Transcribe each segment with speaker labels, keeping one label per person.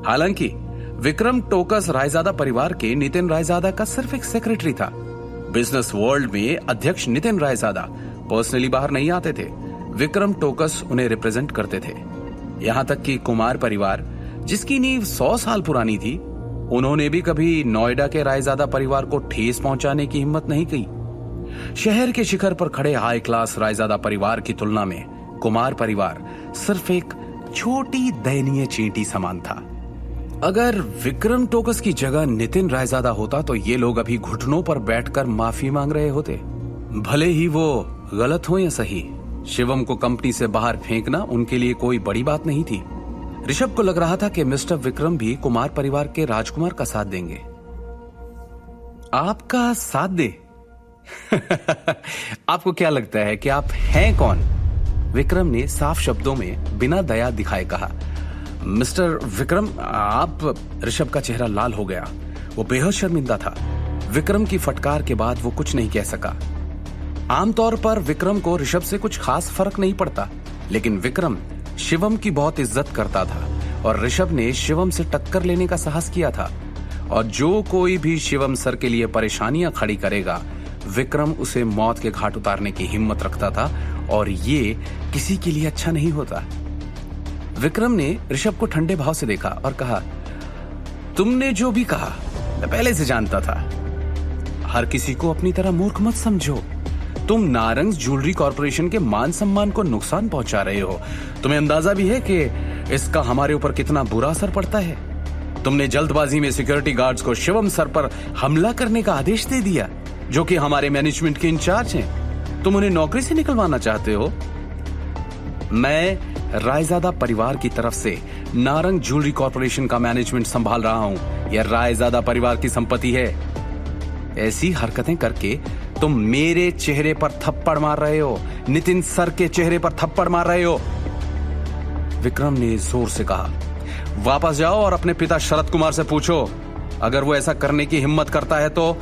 Speaker 1: हालांकि विक्रम टोकस रायजादा परिवार के नितिन रायजादा का सिर्फ एक सेक्रेटरी था। बिजनेस वर्ल्ड में अध्यक्ष नितिन रायजादा पर्सनली बाहर नहीं आते थे, विक्रम टोकस उन्हें रिप्रेजेंट करते थे। यहां तक कि कुमार परिवार, जिसकी नींव 100 साल पुरानी थी, उन्होंने भी कभी नोएडा के रायजादा परिवार को ठेस पहुंचाने की हिम्मत नहीं की। शहर के शिखर पर खड़े हाई क्लास रायजादा परिवार की तुलना में कुमार परिवार सिर्फ एक छोटी दयनीय चींटी समान था। अगर विक्रम टोकस की जगह नितिन रायजादा होता तो ये लोग अभी घुटनों पर बैठकर माफी मांग रहे होते। भले ही वो गलत हो या सही, शिवम को कंपनी से बाहर फेंकना उनके लिए कोई बड़ी बात नहीं थी। ऋषभ को लग रहा था कि मिस्टर विक्रम भी कुमार परिवार के राजकुमार का साथ देंगे। आपका साथ दे? आपको क्या लगता है कि आप हैं कौन? विक्रम ने साफ शब्दों में बिना दया दिखाए कहा। मिस्टर विक्रम, आप। ऋषभ का चेहरा लाल हो गया। वो बेहद शर्मिंदा था। विक्रम की फटकार के बाद वो कुछ नहीं कह सका। आमतौर पर विक्रम को ऋषभ से कुछ खास फर्क नहीं पड़ता, लेकिन विक्रम शिवम की बहुत इज्जत करता था और ऋषभ ने शिवम से टक्कर लेने का साहस किया था। और जो कोई भी शिवम सर के लिए परेशानियां खड़ी करेगा, विक्रम उसे मौत के घाट उतारने की हिम्मत रखता था, और ये किसी के लिए अच्छा नहीं होता। विक्रम ने ऋषभ को ठंडे भाव से देखा और कहा, तुमने जो भी कहा मैं पहले से जानता था। हर किसी को अपनी तरह मूर्ख मत समझो। तुम नारंग ज्वेलरी कॉर्पोरेशन के मान सम्मान को नुकसान पहुंचा रहे हो। तुम्हें अंदाजा भी है कि इसका हमारे ऊपर कितना बुरा असर पड़ता है। तुमने जल्दबाजी में सिक्योरिटी गार्ड्स को शिवम सर पर हमला करने का आदेश दे दिया, जो कि हमारे मैनेजमेंट के इंचार्ज हैं। तुम उन्हें नौकरी से निकलवाना चाहते हो। मैं रायजादा परिवार की तरफ से नारंग ज्वेलरी कॉर्पोरेशन का मैनेजमेंट संभाल रहा हूं। यह रायजादा परिवार की संपत्ति है। ऐसी हरकतें करके तुम मेरे चेहरे पर थप्पड़ मार रहे हो, नितिन सर के चेहरे पर थप्पड़ मार रहे हो। विक्रम ने जोर से कहा, वापस जाओ और अपने पिता शरद कुमार से पूछो। अगर वो ऐसा करने की हिम्मत करता है तो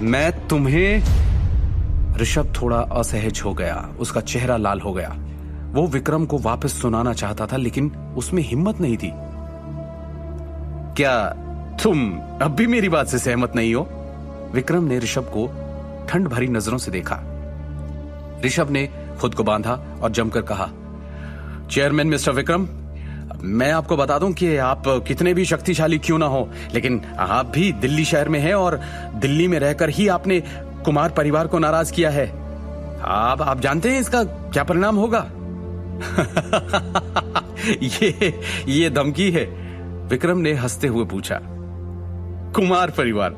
Speaker 1: मैं तुम्हें। ऋषभ थोड़ा असहज हो गया, उसका चेहरा लाल हो गया। वो विक्रम को वापस सुनाना चाहता था, लेकिन उसमें हिम्मत नहीं थी। क्या तुम अब भी मेरी बात से सहमत नहीं हो? विक्रम ने ऋषभ को ठंड भरी नजरों से देखा। ऋषभ ने खुद को बांधा और जमकर कहा, चेयरमैन मिस्टर विक्रम, मैं आपको बता दूं कि आप कितने भी शक्तिशाली क्यों ना हो, लेकिन आप भी दिल्ली शहर में हैं और दिल्ली में रहकर ही आपने कुमार परिवार को नाराज किया है। आप जानते हैं इसका क्या परिणाम होगा? ये धमकी है? विक्रम ने हंसते हुए पूछा। कुमार परिवार?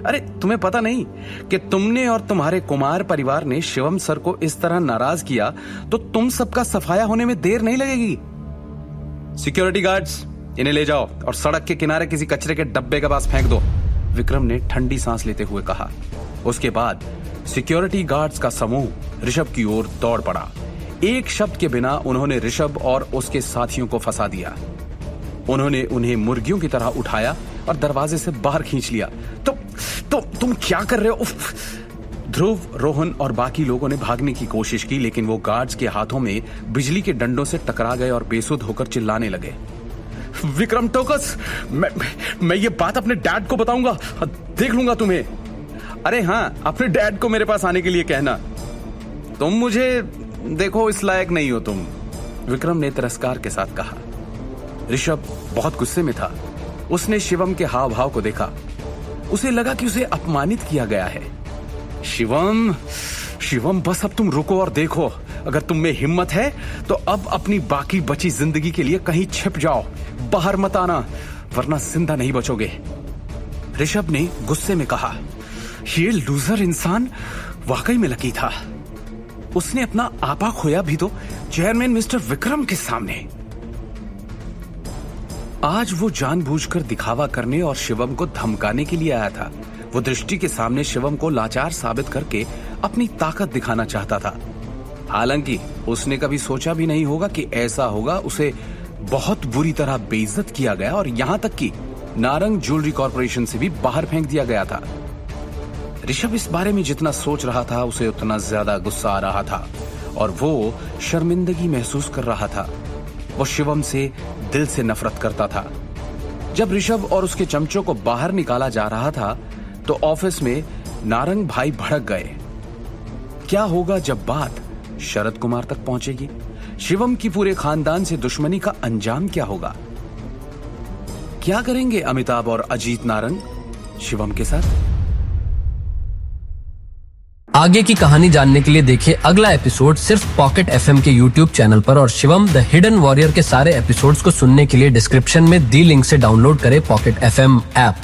Speaker 1: अरे तुम्हें पता नहीं कि तुमने और तुम्हारे कुमार परिवार ने शिवम सर को इस तरह नाराज किया तो तुम सबका सफाया होने में देर नहीं लगेगी। सिक्योरिटी गार्ड्स, इन्हें ले जाओ और सड़क के किनारे किसी कचरे के डब्बे के पास फेंक दो, विक्रम ने ठंडी सांस लेते हुए कहा। उसके बाद सिक्योरिटी गार्ड्स का समूह ऋषभ की ओर दौड़ पड़ा। एक शब्द के बिना उन्होंने ऋषभ और उसके साथियों को फंसा दिया। उन्होंने उन्हें मुर्गियों की तरह उठाया और दरवाजे से बाहर खींच लिया। तुम क्या कर रहे हो? ध्रुव, रोहन और बाकी लोगों ने भागने की कोशिश की, लेकिन वो गार्ड्स के हाथों में बिजली के डंडों से टकरा गए और बेसुध होकर चिल्लाने लगे। विक्रम टोकस, मैं ये बात अपने डैड को बताऊंगा, देख लूंगा तुम्हें। अरे हाँ, अपने डैड को मेरे पास आने के लिए कहना। तुम मुझे देखो इस लायक नहीं हो तुम, विक्रम ने तिरस्कार के साथ कहा। ऋषभ बहुत गुस्से में था। उसने शिवम के हाव भाव को देखा। उसे लगा कि उसे अपमानित किया गया है। शिवम, बस अब तुम रुको और देखो। अगर तुम में हिम्मत है तो अब अपनी बाकी बची जिंदगी के लिए कहीं छिप जाओ, बाहर मत आना, वरना जिंदा नहीं बचोगे, ऋषभ ने गुस्से में कहा। ये लूजर इंसान वाकई में लकी था। उसने अपना आपा खोया भी तो चेयरमैन मिस्टर विक्रम के सामने। आज वो जानबूझकर दिखावा करने और शिवम को धमकाने के लिए आया था। वो दृष्टि के सामने शिवम को लाचार साबित करके अपनी ताकत दिखाना चाहता था। हालांकि उसने कभी सोचा भी नहीं होगा कि ऐसा होगा। उसे बहुत बुरी तरह बेइज्जत किया गया और यहां तक कि नारंग ज्वेलरी कॉर्पोरेशन से भी बाहर फेंक दिया गया था। ऋषभ इस बारे में जितना सोच रहा था, उसे उतना ज्यादा गुस्सा आ रहा था और वो शर्मिंदगी महसूस कर रहा था। वो शिवम से दिल से नफरत करता था। जब ऋषभ और उसके चमचों को बाहर निकाला जा रहा था तो ऑफिस में नारंग भाई भड़क गए। क्या होगा जब बात शरद कुमार तक पहुंचेगी? शिवम की पूरे खानदान से दुश्मनी का अंजाम क्या होगा? क्या करेंगे अमिताभ और अजीत नारंग शिवम के साथ?
Speaker 2: आगे की कहानी जानने के लिए देखिए अगला एपिसोड सिर्फ पॉकेट एफएम के यूट्यूब चैनल पर, और शिवम द हिडन वॉरियर के सारे एपिसोड्स को सुनने के लिए डिस्क्रिप्शन में दी लिंक से डाउनलोड करें पॉकेट एफएम ऐप।